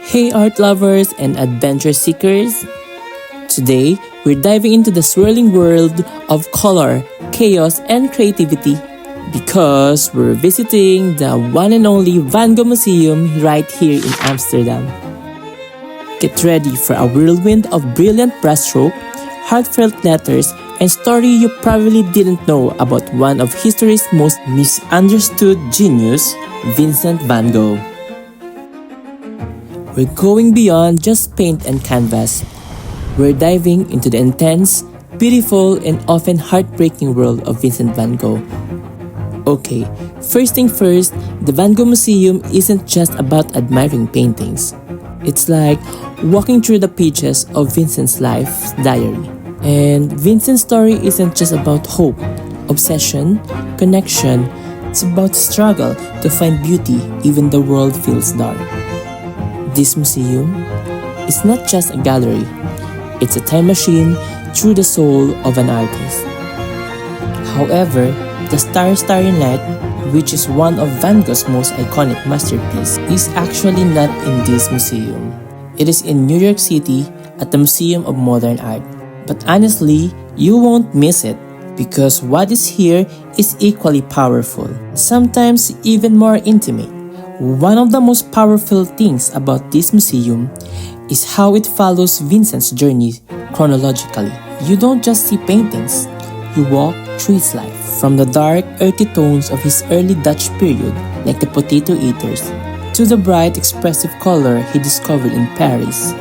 Hey art lovers and adventure seekers! Today, we're diving into the swirling world of color, chaos, and creativity because we're visiting the one and only Van Gogh Museum right here in Amsterdam. Get ready for a whirlwind of brilliant brushstroke, heartfelt letters, and story you probably didn't know about one of history's most misunderstood genius, Vincent van Gogh. We're going beyond just paint and canvas. We're diving into the intense, beautiful, and often heartbreaking world of Vincent van Gogh. Okay, first thing first, the Van Gogh Museum isn't just about admiring paintings. It's like walking through the pages of Vincent's life diary. And Vincent's story isn't just about hope, obsession, connection. It's about struggle to find beauty even the world feels dark. This museum is not just a gallery. It's a time machine through the soul of an artist. However, the Starry Night, which is one of Van Gogh's most iconic masterpieces, is actually not in this museum. It is in New York City at the Museum of Modern Art. But honestly, you won't miss it because what is here is equally powerful, sometimes even more intimate. One of the most powerful things about this museum is how it follows Vincent's journey chronologically. You don't just see paintings, you walk through his life, from the dark, earthy tones of his early Dutch period, like the Potato Eaters, to the bright, expressive color he discovered in Paris,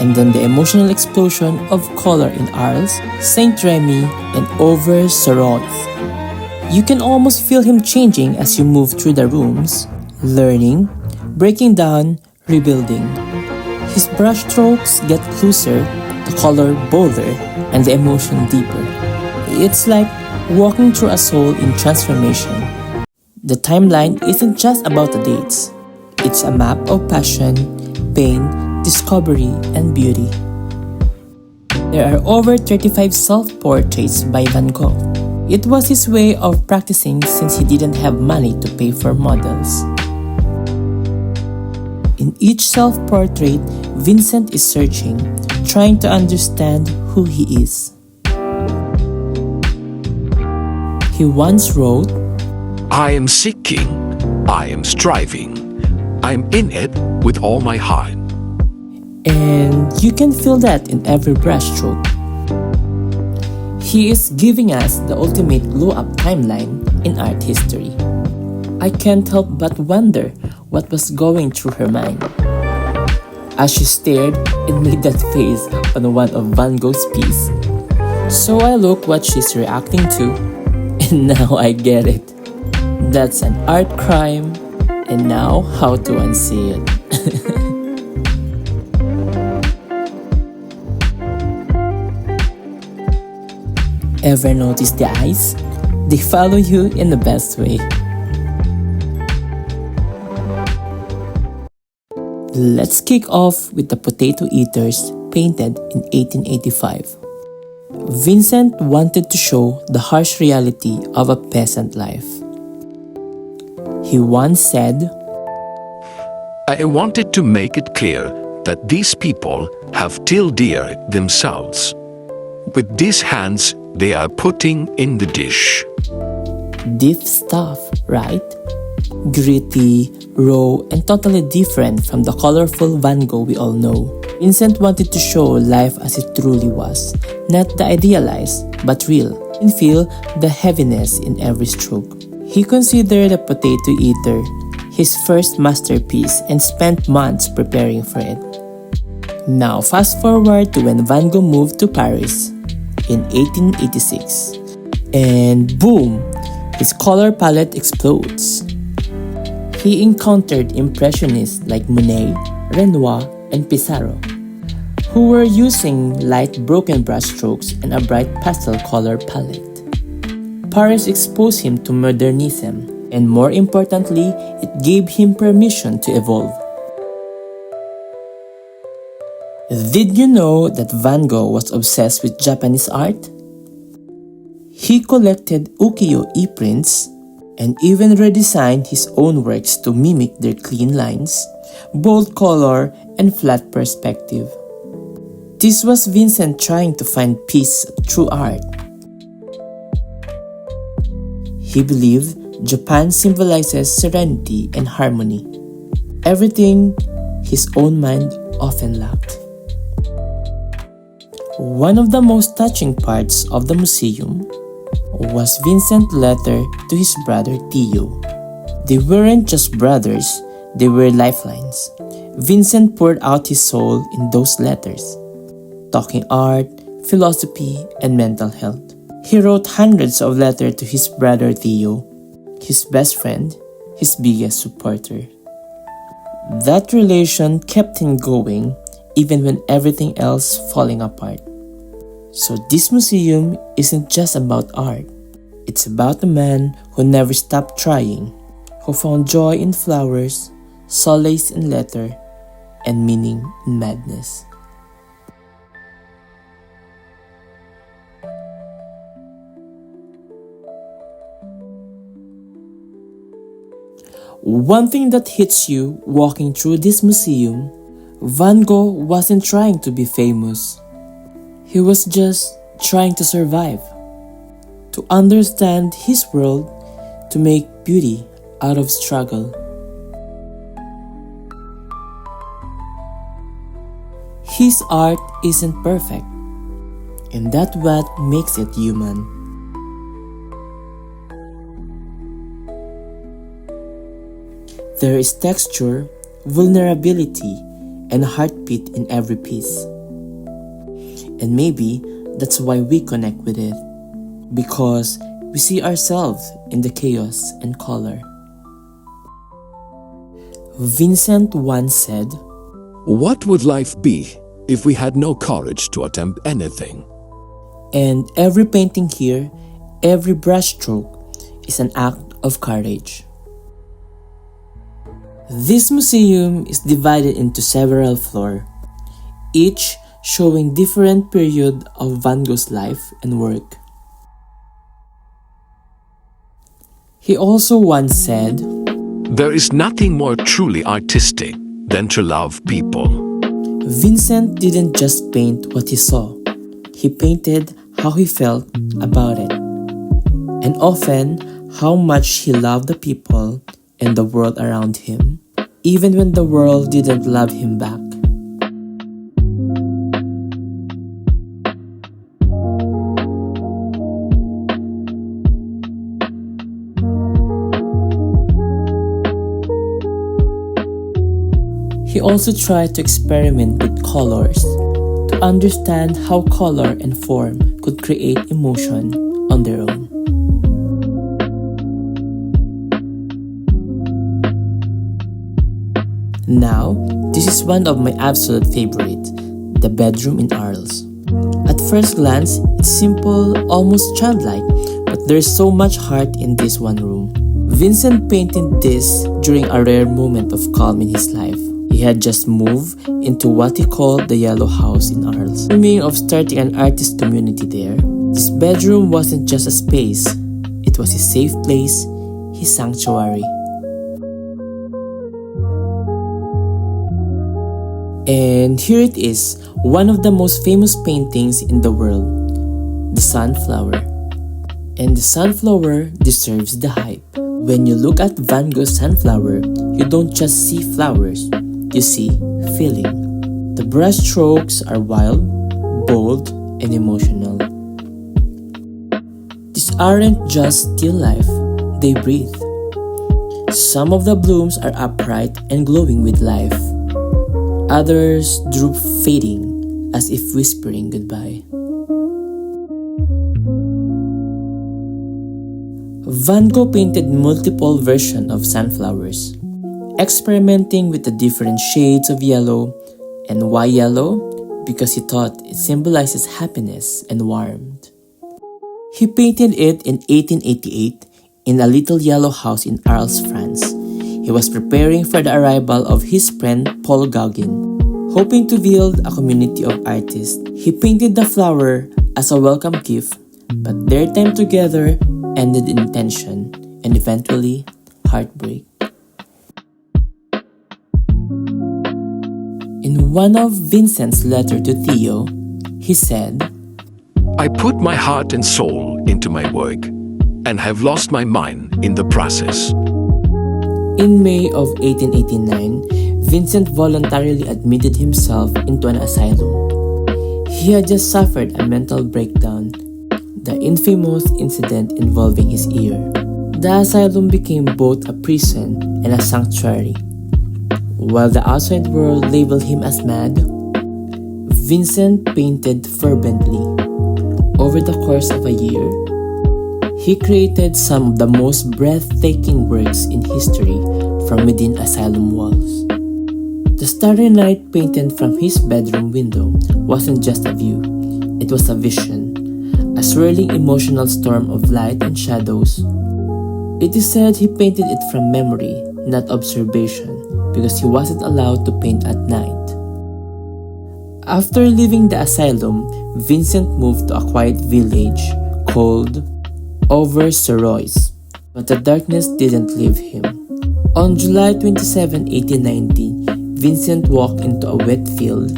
and then the emotional explosion of color in Arles, Saint-Remy, and Auvers-sur-Oise. You can almost feel him changing as you move through the rooms, learning, breaking down, rebuilding. His brushstrokes get closer, the color bolder, and the emotion deeper. It's like walking through a soul in transformation. The timeline isn't just about the dates. It's a map of passion, pain, discovery, and beauty. There are over 35 self-portraits by Van Gogh. It was his way of practicing since he didn't have money to pay for models. In each self-portrait, Vincent is searching, trying to understand who he is. He once wrote, I am seeking, I am striving, I'm in it with all my heart. And you can feel that in every brushstroke. He is giving us the ultimate glow-up timeline in art history. I can't help but wonder what was going through her mind as she stared and made that face on one of Van Gogh's pieces. So I look what she's reacting to, and now I get it. That's an art crime, and now how to unsee it. Ever notice the eyes? They follow you in the best way. Let's kick off with the Potato Eaters, painted in 1885. Vincent wanted to show the harsh reality of a peasant life. He once said, I wanted to make it clear that these people have tilled the earth themselves. With these hands, they are putting in the dish. Deep stuff, right? Gritty, raw, and totally different from the colorful Van Gogh we all know. Vincent wanted to show life as it truly was, not the idealized, but real, and feel the heaviness in every stroke. He considered the Potato Eater his first masterpiece and spent months preparing for it. Now fast forward to when Van Gogh moved to Paris in 1886, and boom, his color palette explodes. He encountered impressionists like Monet, Renoir, and Pissarro, who were using light broken brushstrokes and a bright pastel color palette. Paris exposed him to modernism, and more importantly, it gave him permission to evolve. Did you know that Van Gogh was obsessed with Japanese art? He collected ukiyo-e prints and even redesigned his own works to mimic their clean lines, bold color, and flat perspective. This was Vincent trying to find peace through art. He believed Japan symbolizes serenity and harmony, everything his own mind often lacked. One of the most touching parts of the museum was Vincent's letter to his brother Theo. They weren't just brothers, they were lifelines. Vincent poured out his soul in those letters, talking art, philosophy, and mental health. He wrote hundreds of letters to his brother Theo, his best friend, his biggest supporter. That relation kept him going even when everything else falling apart. So this museum isn't just about art. It's about a man who never stopped trying, who found joy in flowers, solace in letter, and meaning in madness. One thing that hits you walking through this museum, Van Gogh wasn't trying to be famous. He was just trying to survive, to understand his world, to make beauty out of struggle. His art isn't perfect, and that's what makes it human. There is texture, vulnerability, and heartbeat in every piece. And maybe that's why we connect with it, because we see ourselves in the chaos and color. Vincent once said, "What would life be if we had no courage to attempt anything?" And every painting here, every brushstroke is an act of courage. This museum is divided into several floors, each showing different period of Van Gogh's life and work. He also once said, "There is nothing more truly artistic than to love people." Vincent didn't just paint what he saw, he painted how he felt about it, and often how much he loved the people and the world around him, even when the world didn't love him back. He also tried to experiment with colors to understand how color and form could create emotion on their own. Now, this is one of my absolute favorites, the bedroom in Arles. At first glance, it's simple, almost childlike, but there's so much heart in this one room. Vincent painted this during a rare moment of calm in his life. He had just moved into what he called the Yellow House in Arles, dreaming of starting an artist community there. His bedroom wasn't just a space, it was his safe place, his sanctuary. And here it is, one of the most famous paintings in the world, the sunflower. And the sunflower deserves the hype. When you look at Van Gogh's sunflower, you don't just see flowers, you see feeling. The brush strokes are wild, bold, and emotional. These aren't just still life, they breathe. Some of the blooms are upright and glowing with life. Others droop fading, as if whispering goodbye. Van Gogh painted multiple versions of sunflowers, experimenting with the different shades of yellow. And why yellow? Because he thought it symbolizes happiness and warmth. He painted it in 1888 in a little yellow house in Arles, France. He was preparing for the arrival of his friend Paul Gauguin. Hoping to build a community of artists, he painted the flower as a welcome gift, but their time together ended in tension, and eventually heartbreak. In one of Vincent's letters to Theo, he said, I put my heart and soul into my work and have lost my mind in the process. In May of 1889, Vincent voluntarily admitted himself into an asylum. He had just suffered a mental breakdown, the infamous incident involving his ear. The asylum became both a prison and a sanctuary. While the outside world labeled him as mad, Vincent painted fervently. Over the course of a year, he created some of the most breathtaking works in history from within asylum walls. The Starry Night painted from his bedroom window wasn't just a view, it was a vision, a swirling emotional storm of light and shadows. It is said he painted it from memory, not observation, because he wasn't allowed to paint at night. After leaving the asylum, Vincent moved to a quiet village called Auvers-sur-Oise, but the darkness didn't leave him. On July 27, 1890, Vincent walked into a wet field,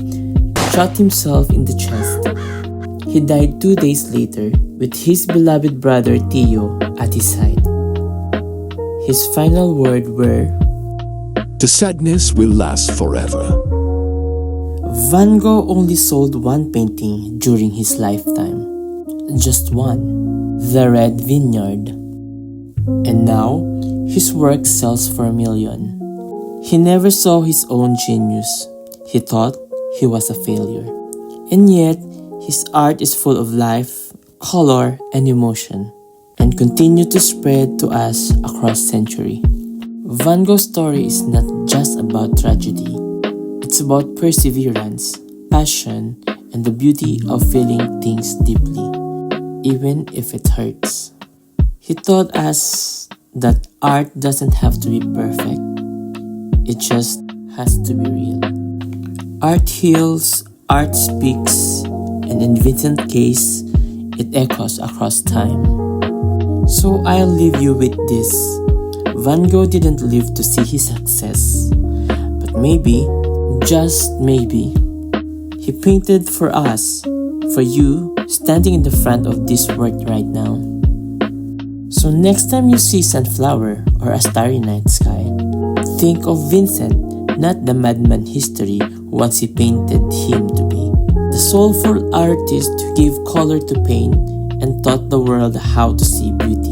shot himself in the chest. He died 2 days later with his beloved brother Theo at his side. His final words were, The sadness will last forever. Van Gogh only sold one painting during his lifetime. Just one, The Red Vineyard. And now, his work sells for a million. He never saw his own genius. He thought he was a failure. And yet, his art is full of life, color, and emotion, and continue to spread to us across centuries. Van Gogh's story is not just about tragedy. It's about perseverance, passion, and the beauty of feeling things deeply, even if it hurts. He taught us that art doesn't have to be perfect. It just has to be real. Art heals, art speaks, and in Vincent's case, it echoes across time. So I'll leave you with this. Van Gogh didn't live to see his success, but maybe, just maybe, he painted for us, for you, standing in the front of this work right now. So next time you see sunflower or a starry night sky, think of Vincent, not the madman history once he painted him to be. The soulful artist who gave color to pain and taught the world how to see beauty.